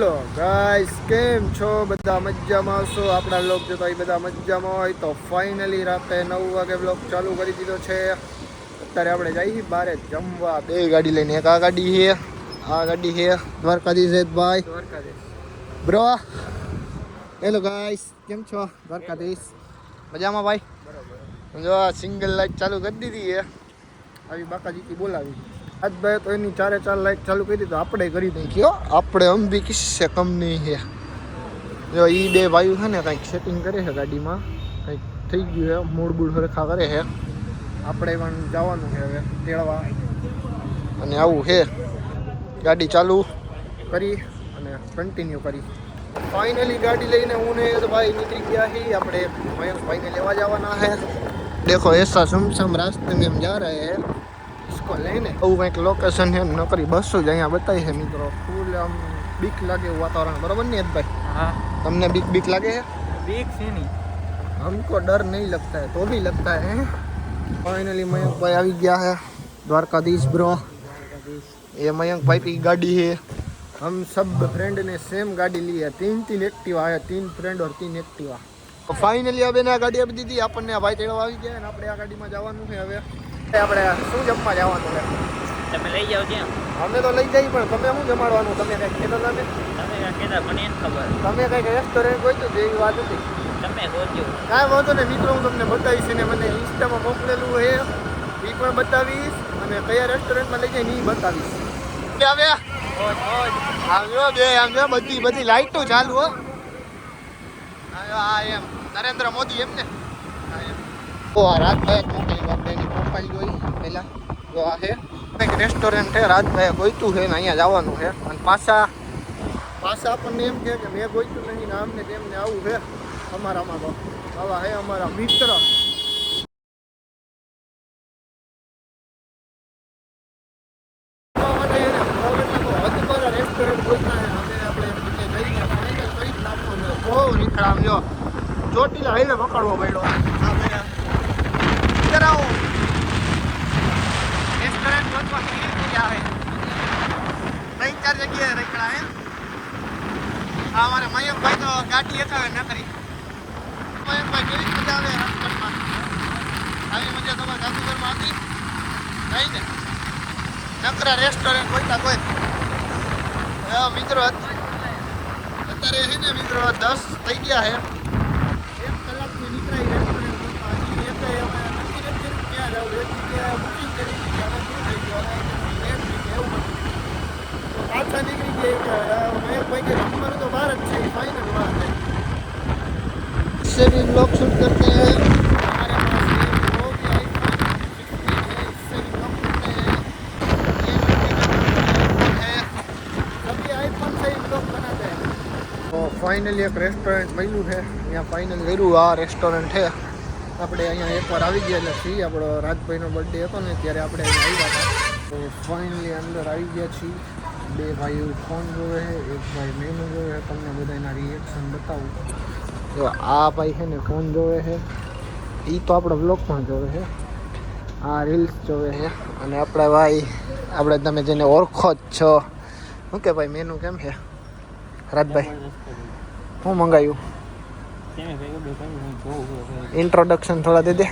બોલો ગાઈસ, કેમ છો? બધા મજામાં છો? આપણા વ્લોગ જોતા હોય બધા મજામાં હોય તો ફાઇનલી રાતે 9 વાગે વ્લોગ ચાલુ કરી દીધો છે. અત્યારે આપણે જઈએ બારે જમવા. બે ગાડી લઈને, એક આ ગાડી છે, આ ગાડી છે દ્વારકાધીશ ભાઈ બ્રો. હેલો ગાઈસ, કેમ છો? દ્વારકાધીશ મજામાં ભાઈ? બરાબર. જો સિંગલ લાઈટ ચાલુ કરી દીધી છે. આવી બાકાજીથી બોલાવી આજભાઈ તો એની 4 લાઈટ ચાલુ કરી તો આપણે કરી નાખી. આપણે અંબી કિસ્સે કંપની છે. જો એ બે ભાઈઓ છે ને કંઈક સેટિંગ કરે છે ગાડીમાં, કંઈક થઈ ગયું છે, મૂળ બૂળ હરખા કરે છે. આપણે પણ જવાનું છે હવે તેડવા અને આવું છે. ગાડી ચાલુ કરી અને કન્ટિન્યુ કરી. ફાઇનલી ગાડી લઈને હું ને ભાઈ નીકળી ગયા છીએ. આપણે મયંકભાઈને લેવા જવાના છે. देखो ऐसा सुमसम रास्ते में हम जा रहे हैं इसको लेने. આવું કંઈક લોકેશન છે. નકરી બસો જ અહીંયા બતાવી છે મિત્રો. ફૂલ આમ બીક લાગે એવું વાતાવરણ, બરોબર ને ભાઈ? हाँ. તમને बीक लागे है? बीक से नहीं, हमको डर नहीं लगता है, तो भी लगता है. फाइनली मयंक भाई આવી ગયા है. द्वारकाधीश ब्रो. ये मयंक भाई की गाड़ी है. हम सब फ्रेंड ने सेम गाड़ी ली है. 3 एक्टिवा है, 3 फ्रेंड और 3 एक्टिवा. ફાઇનલી હવે આ ગાડી આપી દીધી આપણને. આ ભાઈ તેડવા આવી ગયા ને આપણે આ ગાડીમાં જવાનું છે. હવે આપણે શું જમવા જવાનું છે? તમે લઈ જાઓ ત્યાં. અમે તો લઈ જઈએ પણ તમે શું જમાડવાનું? તમે કંઈક કહેતા હતા ને? તમે કાંઈ કહેતા મને એમ ખબર. તમે કંઈક રેસ્ટોરન્ટ ગોતું જેવી વાત હતી. તમે ગોત્યું. કાંઈ વાંધો ને મિત્રો, હું તમને બતાવીશ ને મને ઇન્સ્ટામાં મોકલેલું છે એ પણ બતાવીશ અને કયા રેસ્ટોરન્ટમાં લઈ જઈને એ બતાવીશ. હવે આવ્યો બે આમ જો બધી લાઈટો ચાલુ હો. હા એમ નરેન્દ્ર મોદી એમ ને. તો આ રાજભાઈ મોકલી આપણે એની પ્રોફાઇલ જોઈ પહેલાં. તો આ છે કંઈક રેસ્ટોરન્ટ છે, રાજભાઈએ ગોઈતું છે ને અહીંયા જવાનું છે. અને પાછા આપણને એમ કહે કે મેં ગોઈતું નહીં ને આમને તેમને આવું છે. અમારામાં તો આવા છે અમારા મિત્ર. રેસ્ટોરન્ટ ગોઈતા છે આપણે બહુ નીકળામ જો ચોટીલા હાઈવે પકડવો પડ્યો. ઇધર આવો રેસ્ટોરન્ટ ગોતવા ક્યાં આવે? 3-4 જગ્યાએ નીકળા હે. આ અમારે મયંકભાઈ તો ગાડી એકાવે ન કરી. મયંકભાઈ કેવી મજા આવે રાજકોટમાં? આવી મજા તમારે જાદુગરમાં હતી નહીં ને? નકરા રેસ્ટોરન્ટ ગોઈતા કોઈ મિત્રો. અત્યારે છે ને મિત્રો 10 થઈ ગયા છે. 1 કલાકથી નીકળાઈ રેસ્ટોરન્ટ ક્યાં જાવ બુકિંગ કરી પાછા નીકળી ગયા. ભાઈ કે નંબર તો બહાર જ છે, ફાઇનલ વાત है. इससे भी ब्लॉग शूट करते हैं. हमारे पास ये वो भी आईफोन 16 है, इससे भी कम है. सभी आईफोन से ही ब्लॉग बनाते हैं. તો ફાઇનલી એક રેસ્ટોરન્ટ મળ્યું છે. અહીંયા ફાઇનલ કર્યું. આ રેસ્ટોરન્ટ છે. આપણે અહીંયા એકવાર આવી ગયા છીએ. આપણો રાજભાઈનો બર્થડે હતો ને ત્યારે આપણે અહીંયા આવ્યા હતા. તો ફાઇનલી અંદર આવી ગયા છીએ. બે ભાઈઓ ફોન જોવે છે, એક ભાઈ મેનુ જોવે છે. તમને બધાના રિએક્શન બતાવું. જો આ ભાઈ છે ને ફોન જોવે છે, એ તો આપણો બ્લોગમાં જોવે છે. આ રીલ્સ જોવે છે. અને આપણા ભાઈ, આપણે તમે જેને ઓળખો જ છો, શું કે ભાઈ મેનુ કેમ છે રાજભાઈ? શું મંગાવ્યું? ઇન્ટ્રોડક્શન થોડા દે દે.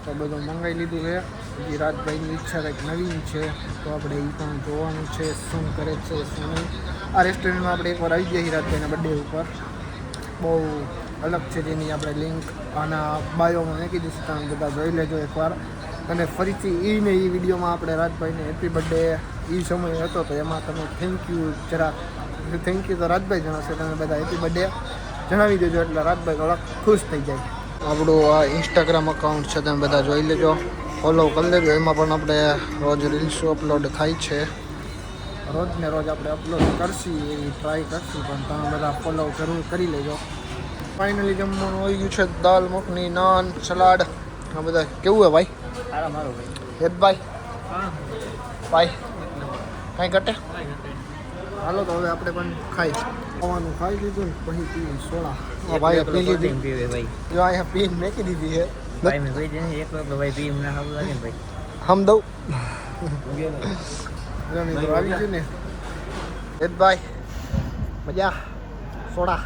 તો બધું મંગાવી લીધું છે. હજી રાજભાઈની ઈચ્છા કંઈક નવીન છે તો આપણે એ પણ જોવાનું છે શું કરે છે શું નહીં. આ રેસ્ટોરન્ટમાં આપણે એકવાર આવી ગયા છીએ રાજભાઈના બર્થડે ઉપર. બહુ અલગ છે, જેની આપણે લિંક આના બાયોમાં મૂકી દઈશું. તમે બધા જોઈ લેજો એકવાર. અને ફરીથી એ વિડીયોમાં આપણે રાજભાઈને હેપી બર્થડે એ સમય હતો તો એમાં તમે થેન્ક યુ જરા થેન્ક યુ તો રાજભાઈ જણાવશે. તમે બધા હેપી બર્થડે જણાવી દેજો એટલે રાજભાઈ થોડાક ખુશ થઈ જાય. આપણું આ ઇન્સ્ટાગ્રામ અકાઉન્ટ છે, તમે બધા જોઈ લેજો, ફોલો કરી લેજો. એમાં પણ આપણે રોજ રીલ્સો અપલોડ થાય છે. રોજ ને રોજ આપણે અપલોડ કરશું એવી ટ્રાય કરશું, પણ તમે બધા ફોલો જરૂર કરી લેજો. ફાઇનલી જમવાનું આવી ગયું છે. દાલ મખની, નાન, સલાડ. આ બધા કેવું હે ભાઈ? મારો ભાઈ હેતભાઈ ભાઈ કાંઈ ઘટે? હાલો તો હવે આપણે પણ ખાઈ ખાવાનું ખાઈ લીધું ને પછી પીએ સોડા. ભાઈ પી લીધી. ભાઈ જો અહીંયા પીને મેકી દીધી છે. ભાઈ મેં કોઈ જઈને એક વખત ભાઈ પી મને સારું લાગે ને ભાઈ. હમ દઉં આવી ગયું ને ભાઈ મજા સોડા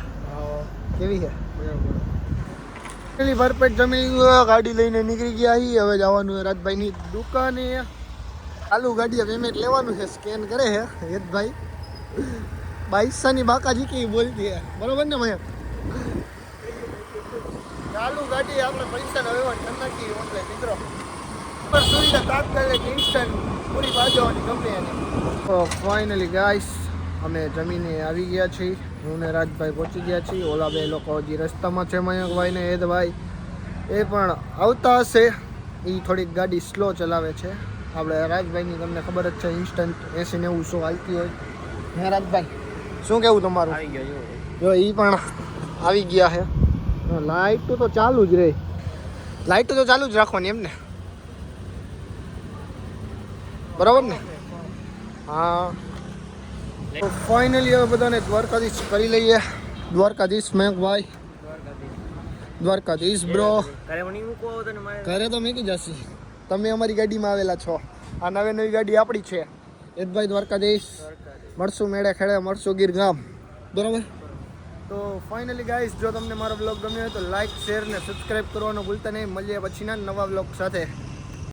કેવી છે પેલી ભરપેટ જમી ગાડી લઈને નીકળી ગયા છીએ હવે જવાનું રાજભાઈની દુકાને ચાલુ ગાડીએ પેમેન્ટ લેવાનું છે સ્કેન કરે છે હેતભાઈ બાઈસાની બાકાજી કેવી બોલતી છે બરોબર ને મયંક ચાલુ ગાડી આપણે પૈસા વ્યવહાર કરી નાખી ઓનલાઈન મિત્રો પર સુવિધા તાત્કાલિક ઇન્સ્ટન્ટ પૂરી બાજુવાની ગમે એને તો ફાઇનલી ગાઈસ અમે જમીને આવી ગયા છીએ હું ને રાજભાઈ પહોંચી ગયા છીએ ઓલા બે લોકો હજી રસ્તામાં છે મયંકભાઈ ને હેતભાઈ એ પણ આવતા હશે એ થોડીક ગાડી સ્લો ચલાવે છે આપણે રાજભાઈની તમને ખબર જ છે ઇન્સ્ટન્ટ 80-90 હાલતી હોય હે રાજભાઈ શું કેવું તમારું આવી ગયો જો એ પણ આવી ગયા છે લાઇટ તો ચાલુ જ રહે લાઇટ તો ચાલુ જ રાખવાની એમ ને બરાબર ને હા તો ફાઇનલી હવે બધાને દ્વારકાધીશ કરી લઈએ દ્વારકાધીશ મયંકભાઈ દ્વારકાધીશ બ્રો ઘરે મને મૂકવો હતો ને મારે ઘરે તો મેકી જશી તમે અમારી ગાડીમાં આવેલા છો આ નવી ગાડી આપણી છે હેતભાઈ દ્વારકાધીશ મળશું મેળે ખેડે મળશું ગીર ગામ બરાબર તો ફાઇનલી ગાઈસ જો તમને મારો બ્લોગ ગમ્યો હોય તો લાઈક શેર ને સબસ્ક્રાઈબ કરવાનું ભૂલતા નહીં મળીએ પછીના નવા બ્લોગ સાથે